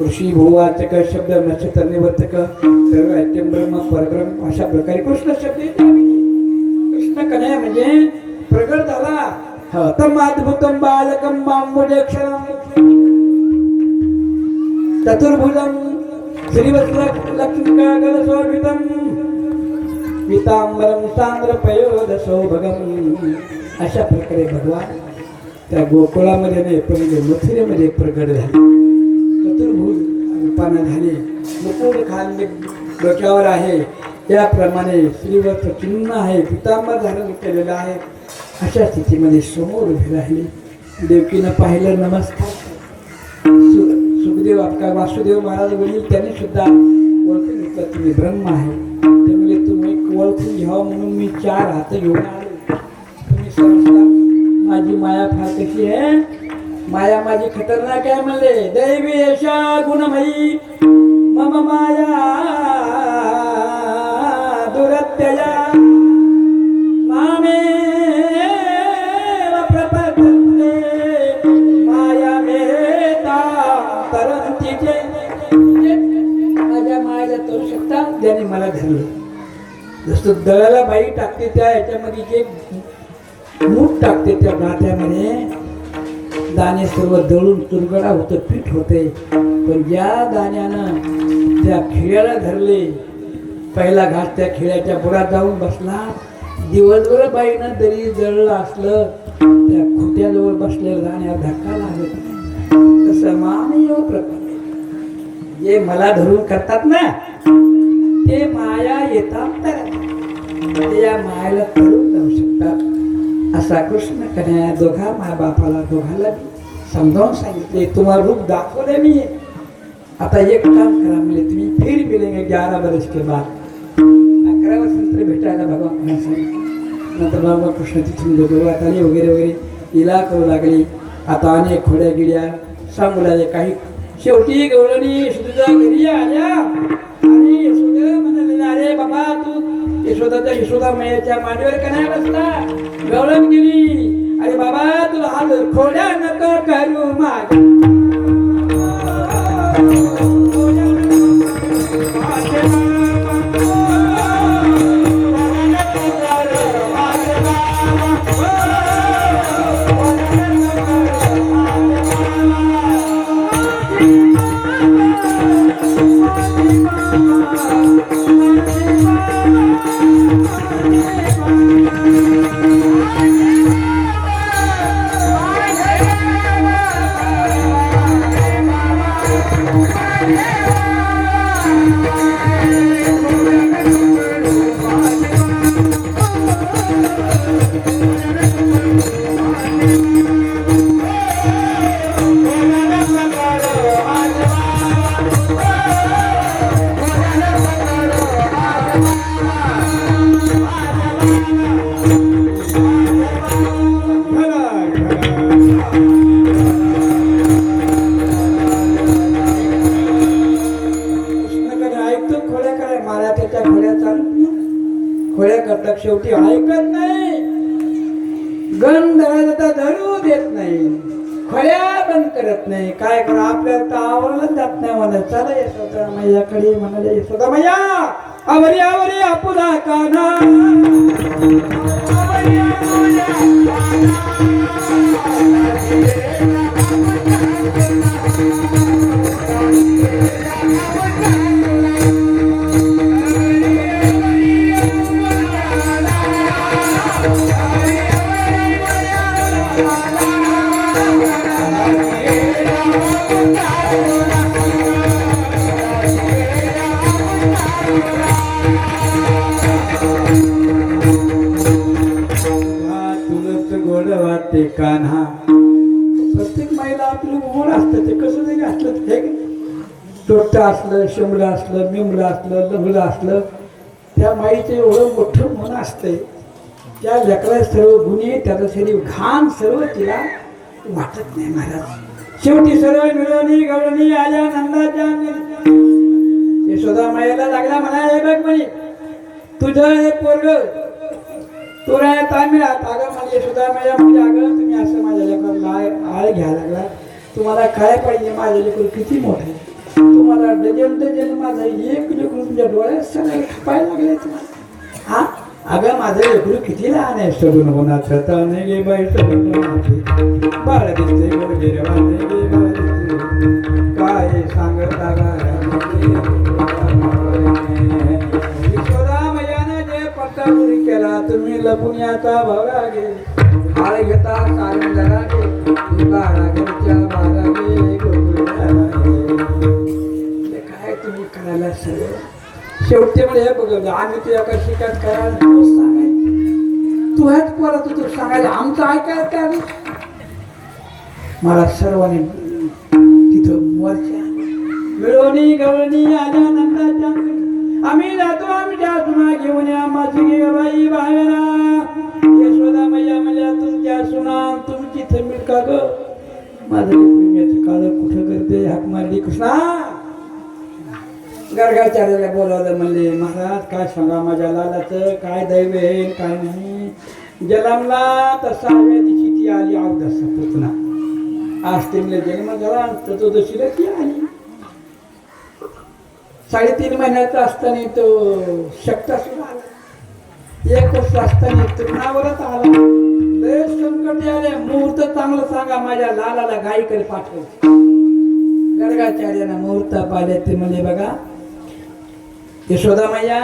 ऋषी भूवाचक शब्द नक्षत्र निवर्तक सर्व ऐक्यम ब्रह्म परब्रह्म अशा प्रकारे कृष्ण शब्द येते. कृष्ण कन्हैया म्हणजे प्रगट झाला. तमाद्भुतम बालकम बांबुजक्षरम चतुर्भुजम श्रीवत्सलक्ष्मीकागलशोभितम पीतांबरम सांद्रपयोदशोभगम. अशा प्रकारे भगवान त्या गोकुळामध्ये नाही पण मथुरेमध्ये प्रगट झाले. चतुर्भुज रूपाने झाले. मुकुट खांदे डोक्यावर आहे त्याप्रमाणे श्रीवत्स चिन्ह आहे. पीतांबर धारण केलेलं आहे. अशा स्थितीमध्ये समोर उभे राहिले. देवकीनं पाहिलं. नमस्कार. सुखदेव आपका वासुदेव महाराज वडील त्यांनी सुद्धा ओळखून घेतलं तुम्ही ब्रह्म आहे. त्यामुळे तुम्ही ओळखून घ्यावं म्हणून मी 4 हात घेऊन आलो. तुम्ही समजता माझी माया फार कशी आहे. माया माझी खतरनाक आहे म्हणले. दैवी यशा गुणमयी मम माया दुरत्यया मामे प्रपद्ये माया मेता तरंतीचे. माझ्या मायाला करू शकता ज्याने मला धरलं. जसं दळाला बाई टाकते त्या ह्याच्यामध्ये जे मूठ टाकते त्या गाठ्यामध्ये दाणे सर्व दळून तुरगडा होतं पीठ होते. पण ज्या दाण्यानं त्या खिळ्याला धरले पहिला घास त्या खिळ्याच्या बुडात जाऊन बसला. दिवसभर बाईनं तरी जळलं असलं त्या खुट्याजवळ बसलेल्या दाण्यावर धक्का लागत. तसं मानव प्रकारे जे मला धरून करतात ना ते माया येतात तर या मायाला तळून जाऊ शकतात. असा कृष्ण कन्हैया दोघा माय बापाला दोघाला समजावून सांगितले. तुम्हाला रूप दाखवले मी. आता एक काम करा म्हणजे तुम्ही फिर मिलेंगे 11 वर्ष के बाद. 11 वर्षानंतर भेटायला भगवान सांगितलं. नंतर भगवान कृष्ण तिथून दोघात आले वगैरे वगैरे लिला करू लागली. आता अनेक खोड्या गिड्या सांगू लागले. काही शेवटी गवळणी यशोदा घरी आल्या आणि यशोदा म्हणाले अरे बाबा तू यशोदा मैयाच्या मांडीवर कन्हैया बसला. गवळण गेली. अरे बाबा तू हाल खोड्या नको करू माझ्या. शेवटी ऐकत नाही. गंध धरू देत नाही. खोड्या बंद करत नाही. काय करा आपल्याला तर आवडलं जात नाही. मला चला यशोदा मैयाकडे म्हणाले. यशोदा मैया आवरी आवरी आपुला काना वाटते कान्हा. प्रत्येक महिला आपलं गोड असतं. ते कसं जरी असलं हे तोट्ट असलं शिमलं असलं मिमलं असलं लंगलं असलं त्या माईचं एवढं मोठं मन असतंय. त्या लेकरा सर्व गुन्हे त्याचं शरीर घाण सर्व तिला वाटत नाही महाराज. शेवटी सर्व मिळवणी गवळणी आल्या नंदाच्या. यशोदा माईला लागला म्हणा हे बघ म्हणे तुझं हे पोरग तो राय तामिळात. अगं म्हणजे यशोदा मैया म्हणजे अगं तुम्ही असं माझ्या लेकराला आळ घ्यायला लागला. तुम्हाला काय पाहिजे. माझ्या लेकरू किती मोठं आहे. तुम्हाला डजन डजन माझा एक लेकरू तुमच्या डोळ्यात सगळं पाहायला लागले तुम्हाला. हा अगं माझं लेकरू किती लहान आहे. सगून होण्याचं ताने गे बाई सगून बाळ दिसते गे बाळ दिसते काय सांगता यशोदामयानं जे पट्टापुरी केला तुम्ही लपून याचा भवरा गे आळ घेता कारण जरा गे बाळा घरच्या बाळा गे काय तुम्ही करायला सगळं शेवटी म्हणजे हे बघ आम्ही तुझ्या का शिकायत करायला तू सांगायचं तू ह्याच परत तू सांगायला आमचं ऐकायला त्या मला सर्वांनी तिथं वरच्या मिळवणी गवळणी आल्या नंदाच्या आम्ही जातो आमच्या सुना घेऊन या माझी गे बाई बाहेरा यशोदा मैया मला तुमच्या सुना तुमची थमीळ का ग माझं प्रेमाचं काळ कुठं करते हाक मारली कृष्णा गर्गाचार्याला बोलावलं म्हणले महाराज काय सांगा माझ्या लालाचं काय दैव आहे काय नाही जन्मला तर 6व्या दिवशी ती आली अवदसा पुतना आज तिने जन्म झाला चतुर्दशीला ती आली 3.5 महिन्याचा असताना तो शकता सुद्धा आला 1 वर्ष असताना तरुणावरच आला लय संकट आले मुहूर्त चांगलं सांगा माझ्या लालाला गायीकडे पाठवायचं गर्गाचार्यानं मुहूर्त पाहिले ते म्हणले बघा यशोदा मैया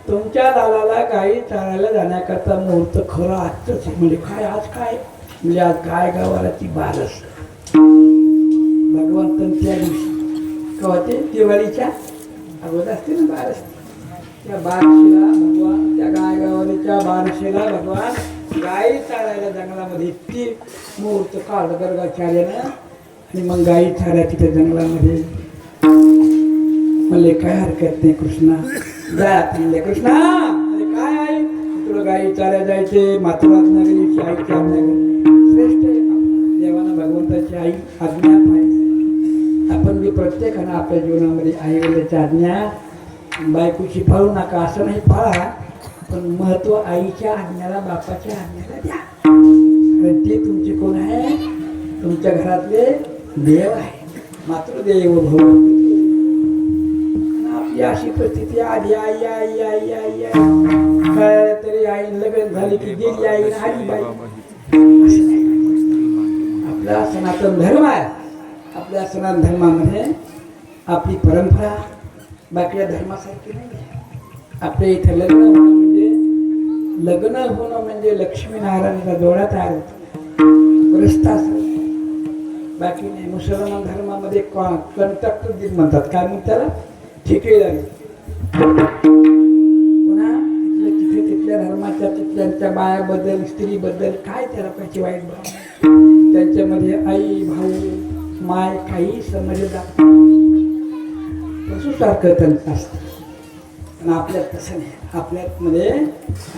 तुमच्या लालाला गाई चारायला जाण्याकरता मुहूर्त खरं आजच आहे. म्हणजे काय आज काय म्हणजे आज गाय गावाची बारस भगवंतन त्या दिवशी कवाते दिवाळीच्या अगोदर असते ना बारस त्या बारशीला भगवान त्या गाय गावाच्या बारशीला भगवान गाई चारायला जंगलामध्ये ती मुहूर्त काढलं गर्गाचार्यानं आणि मग गाई चाराय तिथे जंगलामध्ये म्हणले काय हरकत नाही कृष्णा जात म्हणले कृष्णा अरे काय आहे तुला गाई चाल्या जायचे माथुरात नगरीची आईची आज्ञा श्रेष्ठ आहे देवानं भगवंताची आई आज्ञा पाहिजे आपण बी प्रत्येकानं आपल्या जीवनामध्ये आई वडिलांची आज्ञा बायकोची पाळू नका असं नाही पाळा पण महत्व आईच्या आज्ञाला बापाच्या आज्ञाला द्या कारण ते तुमचे कोण आहे तुमच्या घरातले देव आहे मातृदेव भव अशी परिस्थिती आली आई आई आई आई आई तरी आई लग्न झाली की गेली आई आली बाई आपला सनातन धर्म आहे आपल्या सनातन धर्मामध्ये आपली परंपरा बाकीच्या धर्मासारखी नाही आपल्या इथं लग्न होणं म्हणजे लक्ष्मीनारायणाचा जोडा तयार होतो रस्ता बाकी नाही मुसलमान धर्मामध्ये कंटक म्हणतात काय म्हणतात त्याला ठेकेदारी पुन्हा तिथे तिथल्या धर्माच्या तिथल्यांच्या बायाबद्दल स्त्रीबद्दल काय त्याला पाहिजे वाईट भाव त्यांच्यामध्ये आई भाऊ माय काही समजलं जात पशुसारखं त्यांचं असतं पण आपल्यात तसं नाही आपल्यात मध्ये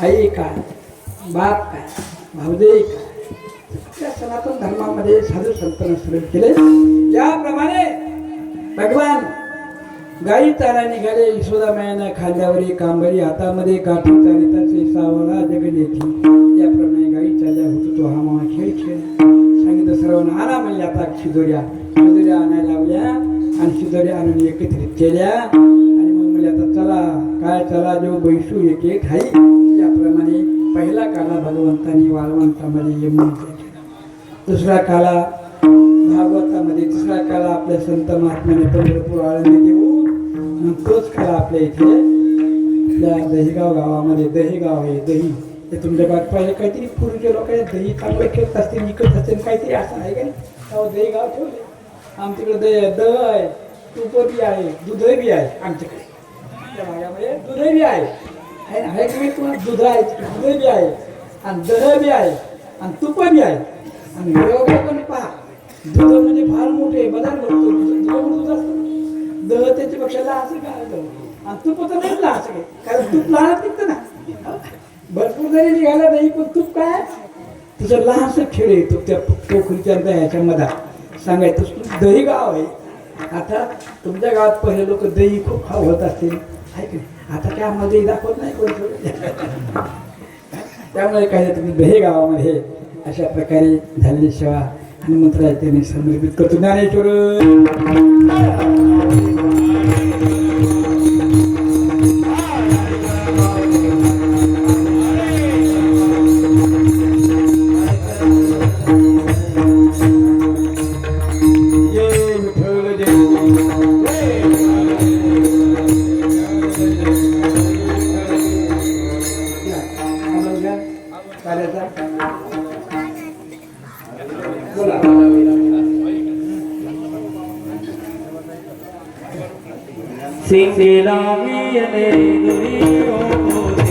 आई काय बाप काय भावदेई काय त्या सनातन धर्मामध्ये साधू संतांना सुरू केले याप्रमाणे भगवान गाई चारा निघाले यशोदा मायानं खांद्यावरी कांबरी हातामध्ये काठी चालिताचे सावळा जगलेठी याप्रमाणे गाई चालल्या होतो तो हा मामा खेळ खेळ सांगितलं सर्वांना आणा म्हणले आता शिदोऱ्या आणायला लावल्या आणि शिदोऱ्या आणून एकत्रित केल्या आणि मग म्हणले आता चला काय चला जो बैसू एक एक हाई याप्रमाणे पहिला काला भगवंतांनी वाळवंतामध्ये यमुनेचा केला दुसरा काला भागवतामध्ये तिसरा काला आपल्या संत महात्म्याने पंढरपूर आळंदी देऊ तोच काला आपल्या इथे त्या दहीगाव गावामध्ये दहीगाव आहे दही ते तुमच्या गावात पाहिजे काहीतरी पूर्वीच्या लोकांनी दही चांगलं खेळत असतील विकत असतील काहीतरी असं आहे का नाही दहीगाव ठेवले आमच्याकडे दह आहे तूप बी आहे दूध बी आहे आमच्याकडे त्या भागामध्ये दूध बी आहे की तुम्हाला दूध आहे दूध बी आहे आणि दह बी आहे आणि तूप बी आहे आणि पण पहा दूध म्हणजे फार मोठे बदल करतो दूध असतं दह त्याच्यापेक्षा लहान काय आणि तूप तर नाही लहान काय कारण तूप लहान निघतं ना भरपूर जरी निघाला नाही पण तूप काय तुझं लहानसं खेळ येतो त्या पोखरीच्या दह्याच्या मधात सांगायचं दही गाव आहे आता तुमच्या गावात पहिले लोक दही खूप होत असतील आहे की नाही आता काय आम्हाला दही दाखवत नाही कोण त्यामुळे काय तुम्ही दही गावामध्ये अशा प्रकारे झालेली सेवा हनुमंतराय त्यांनी समर्पित करतो ज्ञानेश्वर सिंगे लावी ने दुरी